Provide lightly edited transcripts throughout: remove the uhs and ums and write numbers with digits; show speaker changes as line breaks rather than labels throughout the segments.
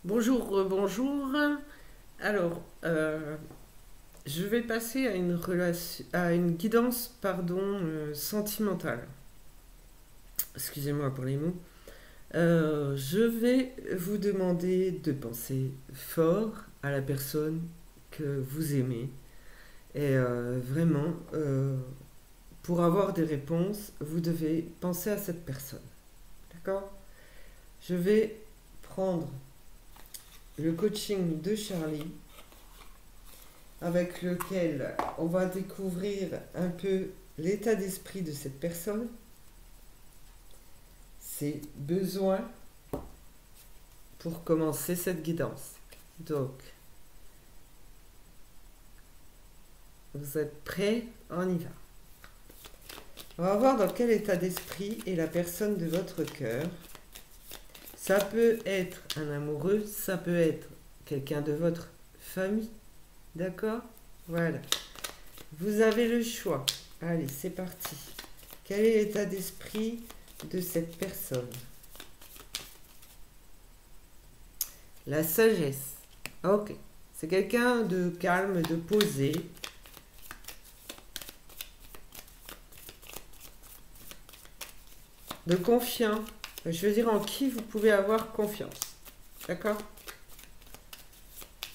Bonjour, bonjour. Alors, je vais passer à une guidance, pardon, sentimentale. Excusez-moi pour les mots. Je vais vous demander de penser fort à la personne que vous aimez. Et vraiment, pour avoir des réponses, vous devez penser à cette personne. D'accord? Je vais prendre le coaching de Charlie avec lequel on va découvrir un peu l'état d'esprit de cette personne, ses besoins pour commencer cette guidance. Donc, vous êtes prêts? On y va. On va voir dans quel état d'esprit est la personne de votre cœur. Ça peut être un amoureux, ça peut être quelqu'un de votre famille. D'accord? Voilà. Vous avez le choix. Allez, c'est parti. Quel est l'état d'esprit de cette personne? La sagesse. Ok. C'est quelqu'un de calme, de posé. De confiant. Je veux dire en qui vous pouvez avoir confiance. D'accord?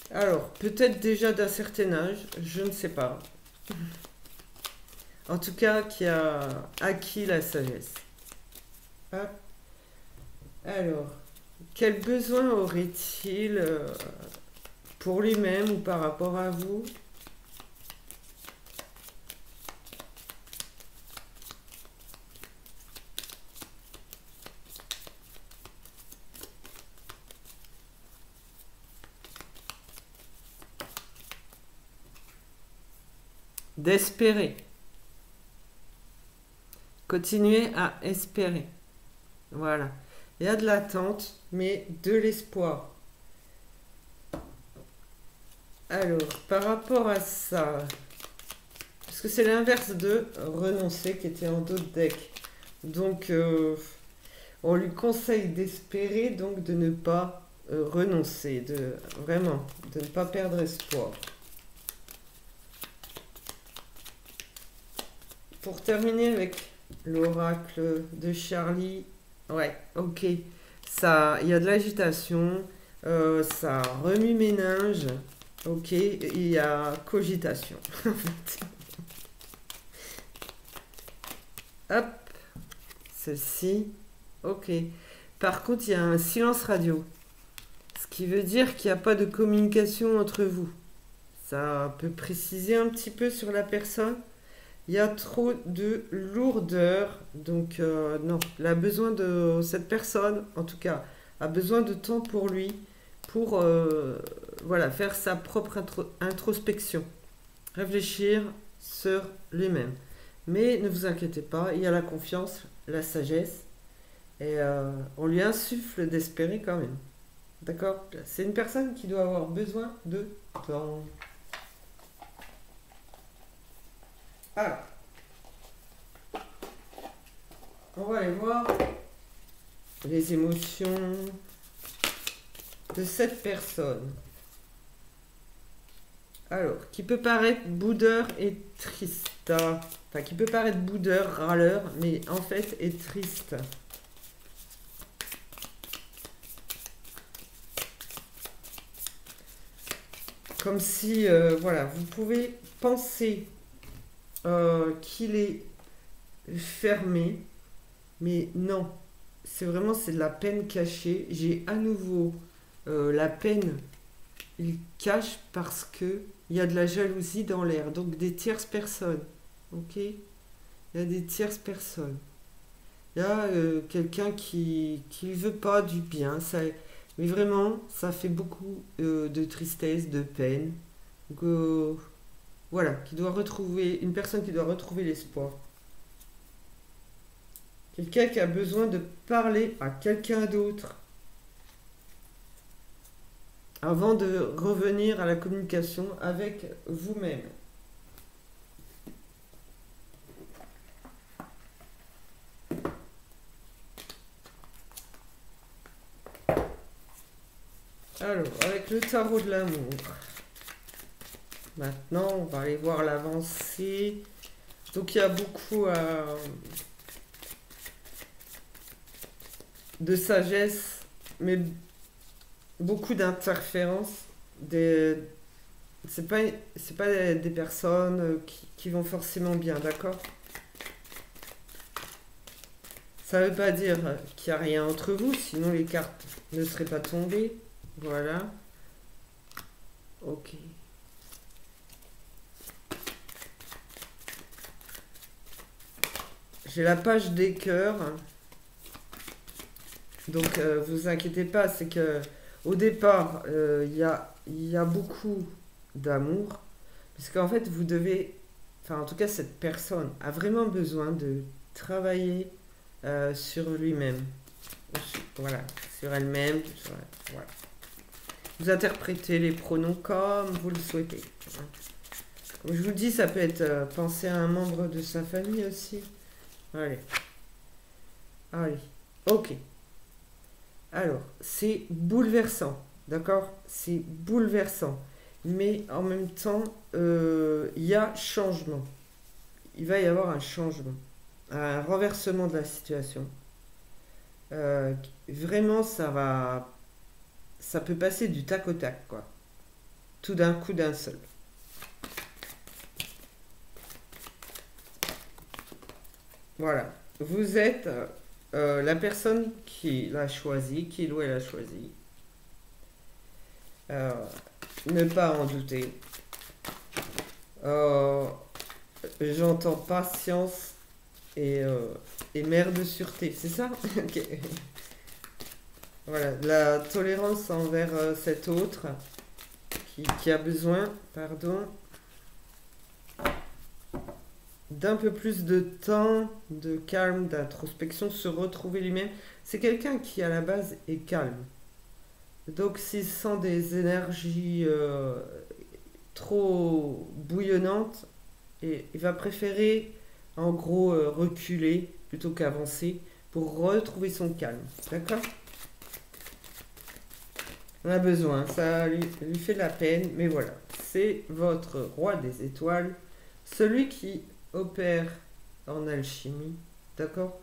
Alors, peut-être déjà d'un certain âge, je ne sais pas. En tout cas, qui a acquis la sagesse. Hop. Alors, quel besoin aurait-il pour lui-même ou par rapport à vous? D'espérer. Continuez à espérer. Voilà. Il y a de l'attente, mais de l'espoir. Alors, par rapport à ça, parce que c'est l'inverse de renoncer qui était en dos de deck. Donc, on lui conseille d'espérer, donc de ne pas renoncer, de vraiment, de ne pas perdre espoir. Pour terminer avec l'oracle de Charlie, ouais, ok, ça, il y a de l'agitation, ça remue-ménage, ok, il y a cogitation. Hop, celle-ci, ok. Par contre, il y a un silence radio, ce qui veut dire qu'il n'y a pas de communication entre vous. Ça peut préciser un petit peu sur la personne. Il y a trop de lourdeur, donc non, il a besoin de cette personne, en tout cas, a besoin de temps pour lui, pour voilà, faire sa propre introspection, réfléchir sur lui-même. Mais ne vous inquiétez pas, il y a la confiance, la sagesse, et on lui insuffle d'espérer quand même. D'accord? C'est une personne qui doit avoir besoin de temps. Alors, on va aller voir les émotions de cette personne. Alors, qui peut paraître boudeur et triste. Enfin, qui peut paraître boudeur, râleur, mais en fait est triste. Comme si, voilà, vous pouvez penser qu'il est fermé, mais non. C'est vraiment, c'est de la peine cachée. J'ai à nouveau la peine, il cache parce que il y a de la jalousie dans l'air, donc des tierces personnes. Ok? Il y a des tierces personnes. Il y a quelqu'un qui ne veut pas du bien. Ça, mais vraiment, ça fait beaucoup de tristesse, de peine. Donc, voilà, qui doit retrouver, une personne qui doit retrouver l'espoir. Quelqu'un qui a besoin de parler à quelqu'un d'autre avant de revenir à la communication avec vous-même. Alors, avec le tarot de l'amour. Maintenant, on va aller voir l'avancée. Donc, il y a beaucoup de sagesse, mais beaucoup d'interférences. C'est pas, c'est pas des personnes qui vont forcément bien, d'accord? Ça veut pas dire qu'il n'y a rien entre vous, sinon les cartes ne seraient pas tombées. Voilà. Ok. J'ai la page des cœurs. Donc, vous inquiétez pas, c'est que au départ, il y a beaucoup d'amour. Parce qu'en fait, vous devez, enfin, en tout cas, cette personne a vraiment besoin de travailler sur lui-même. Voilà, sur elle-même. Voilà. Vous interprétez les pronoms comme vous le souhaitez. Comme je vous dis, ça peut être penser à un membre de sa famille aussi. Allez. Allez. Ok. Alors, c'est bouleversant, d'accord? C'est bouleversant. Mais en même temps, il y a changement. Il va y avoir un changement, un renversement de la situation. Euh, Vraiment, ça peut passer du tac au tac, quoi. Tout d'un coup, d'un seul. Voilà. Vous êtes la personne qui l'a choisi, qui ou elle a choisi. Euh, Ne pas en douter. Euh, J'entends patience et mère de sûreté, c'est ça? Ok. Voilà, la tolérance envers cet autre qui a besoin, pardon, d'un peu plus de temps, de calme, d'introspection, se retrouver lui-même. C'est quelqu'un qui à la base est calme. Donc s'il sent des énergies trop bouillonnantes, et il va préférer en gros reculer plutôt qu'avancer pour retrouver son calme. D'accord? On a besoin, ça lui fait de la peine, mais voilà. C'est votre roi des étoiles, celui qui opère en alchimie, d'accord?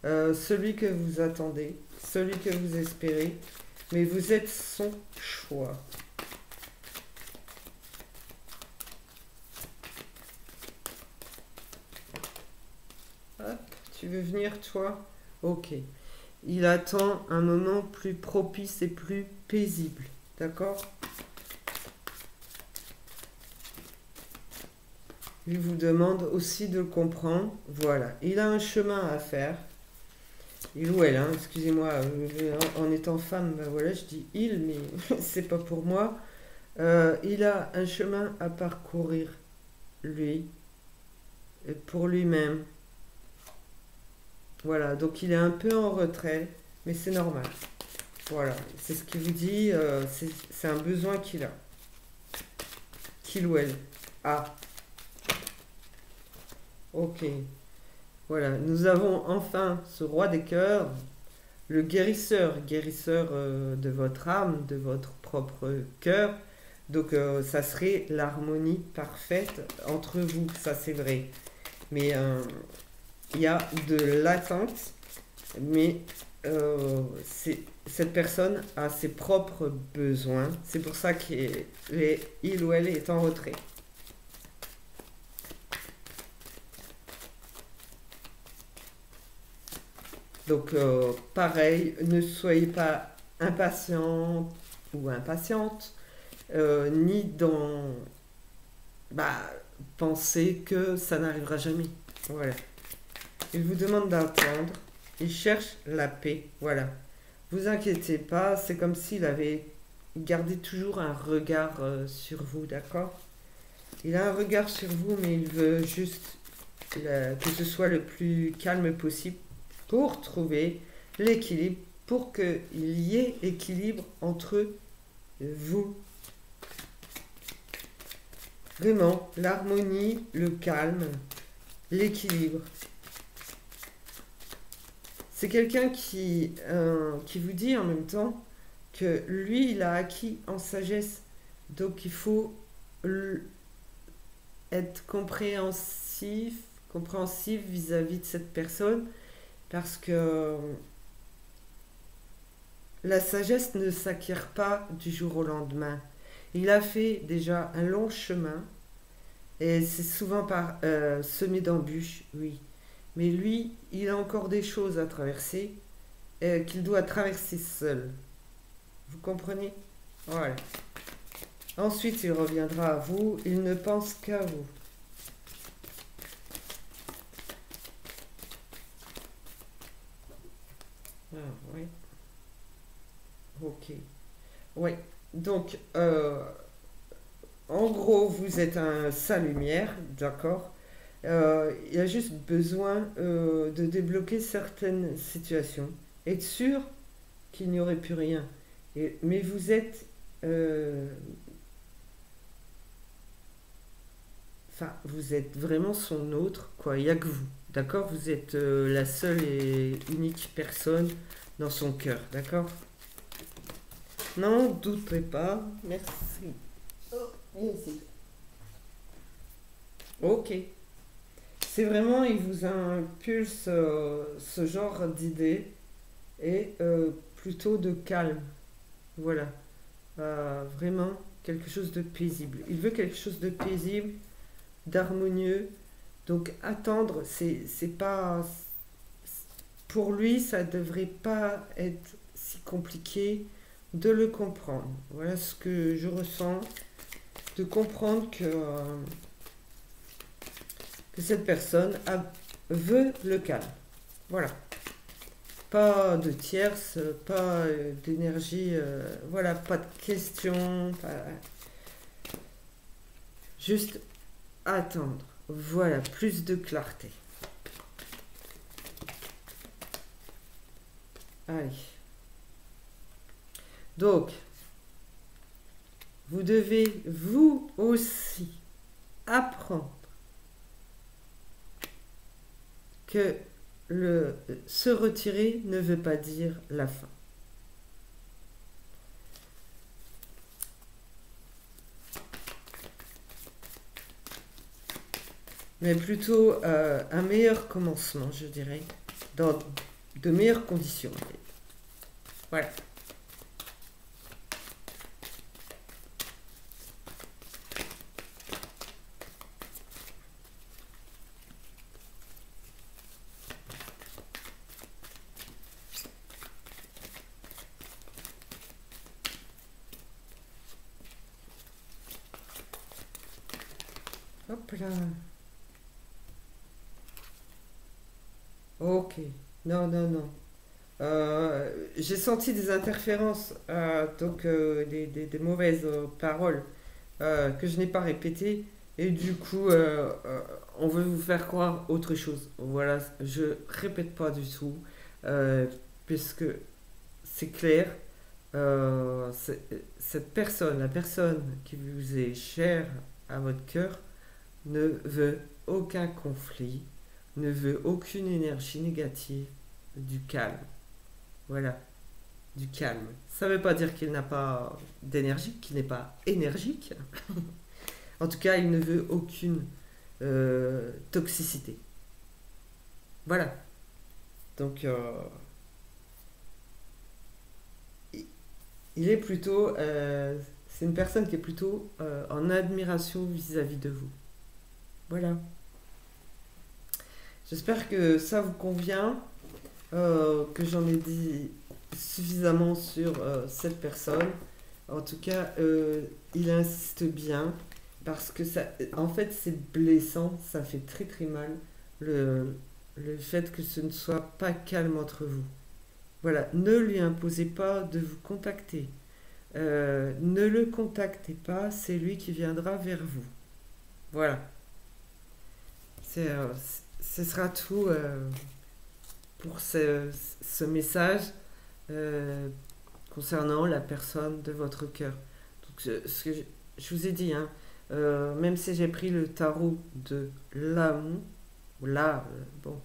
Celui que vous attendez, celui que vous espérez, mais vous êtes son choix. Hop, tu veux venir toi? Ok. Il attend un moment plus propice et plus paisible, d'accord? Il vous demande aussi de le comprendre. Voilà, il a un chemin à faire. Il ou elle, hein, excusez-moi, en étant femme, ben voilà, je dis il, mais c'est pas pour moi. Il a un chemin à parcourir, lui, pour lui-même. Voilà, donc il est un peu en retrait, mais c'est normal. Voilà, c'est ce qu'il vous dit, c'est un besoin qu'il ou elle a. Ok, voilà, nous avons enfin ce roi des cœurs, le guérisseur, guérisseur de votre âme, de votre propre cœur. Donc ça serait l'harmonie parfaite entre vous, ça c'est vrai. Mais il y a de l'attente, mais cette personne a ses propres besoins. C'est pour ça qu'il ou elle est en retrait. Donc pareil, ne soyez pas impatient ou impatiente, ni dans bah, penser que ça n'arrivera jamais. Voilà. Il vous demande d'attendre. Il cherche la paix. Voilà. Vous inquiétez pas, c'est comme s'il avait gardé toujours un regard sur vous, d'accord? Il a un regard sur vous, mais il veut juste que ce soit le plus calme possible pour trouver l'équilibre, pour qu'il y ait équilibre entre vous. Vraiment, l'harmonie, le calme, l'équilibre. C'est quelqu'un qui vous dit en même temps, que lui, il a acquis en sagesse. Donc il faut être compréhensif vis-à-vis de cette personne, parce que la sagesse ne s'acquiert pas du jour au lendemain. Il a fait déjà un long chemin, et c'est souvent semé d'embûches, oui. Mais lui, il a encore des choses à traverser, qu'il doit traverser seul. Vous comprenez? Voilà. Ensuite, il reviendra à vous, il ne pense qu'à vous. Ah, oui. Ok. Oui. Donc, en gros, vous êtes sa lumière, d'accord? Il y a juste besoin de débloquer certaines situations. Être sûr qu'il n'y aurait plus rien. Mais vous êtes... euh, Enfin, vous êtes vraiment son autre, quoi. Il n'y a que vous, d'accord? Vous êtes la seule et unique personne dans son cœur, d'accord? Non, doutez pas. Merci. Oh, merci. Ok. C'est vraiment, il vous impulse ce genre d'idée et plutôt de calme. Voilà. Vraiment quelque chose de paisible. Il veut quelque chose de paisible, d'harmonieux. Donc attendre, c'est pas... Pour lui, ça devrait pas être si compliqué de le comprendre. Voilà ce que je ressens, de comprendre que cette personne veut le calme. Voilà. Pas de tierce, pas d'énergie, voilà, pas de questions, juste attendre. Voilà, plus de clarté. Allez. Donc, vous devez vous aussi apprendre que se retirer ne veut pas dire la fin. Mais plutôt un meilleur commencement, je dirais, dans de meilleures conditions. Voilà. Hop là. Ok. Non, non, non. J'ai senti des interférences, donc des mauvaises paroles que je n'ai pas répétées. Et du coup, on veut vous faire croire autre chose. Voilà, je répète pas du tout, euh, puisque c'est clair. Cette personne, la personne qui vous est chère à votre cœur, ne veut aucun conflit, ne veut aucune énergie négative, du calme. Voilà, du calme. Ça ne veut pas dire qu'il n'a pas d'énergie, qu'il n'est pas énergique. En tout cas, il ne veut aucune toxicité. Voilà. Donc, il est plutôt... c'est une personne qui est plutôt en admiration vis-à-vis de vous. Voilà. J'espère que ça vous convient, que j'en ai dit suffisamment sur cette personne. En tout cas, il insiste bien parce que ça, en fait, c'est blessant, ça fait très très mal le, le fait que ce ne soit pas calme entre vous. Voilà, ne lui imposez pas de vous contacter. Ne le contactez pas, c'est lui qui viendra vers vous. Voilà, ce sera tout pour ce message euh, concernant la personne de votre cœur. Donc, ce que je vous ai dit, hein, même si j'ai pris le tarot de l'amour, là, bon,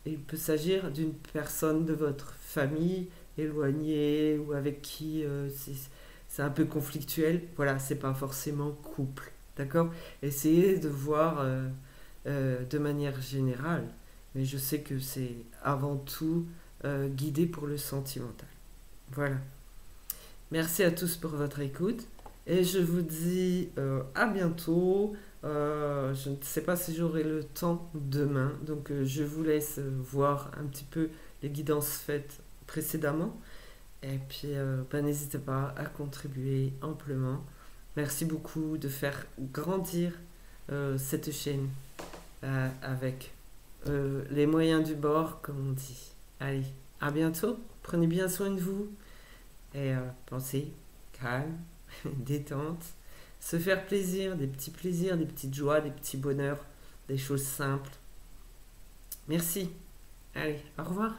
il peut s'agir d'une personne de votre famille, éloigné ou avec qui c'est un peu conflictuel, voilà, c'est pas forcément couple. D'accord? Essayez de voir de manière générale, mais je sais que c'est avant tout guidé pour le sentimental. Voilà. Merci à tous pour votre écoute et je vous dis à bientôt. Je ne sais pas si j'aurai le temps demain, donc je vous laisse voir un petit peu les guidances faites précédemment. Et puis, bah, n'hésitez pas à contribuer amplement. Merci beaucoup de faire grandir cette chaîne avec les moyens du bord, comme on dit. Allez, à bientôt. Prenez bien soin de vous et pensez calme, détente, se faire plaisir, des petites joies, des petits bonheurs, des choses simples. Merci. Allez, au revoir.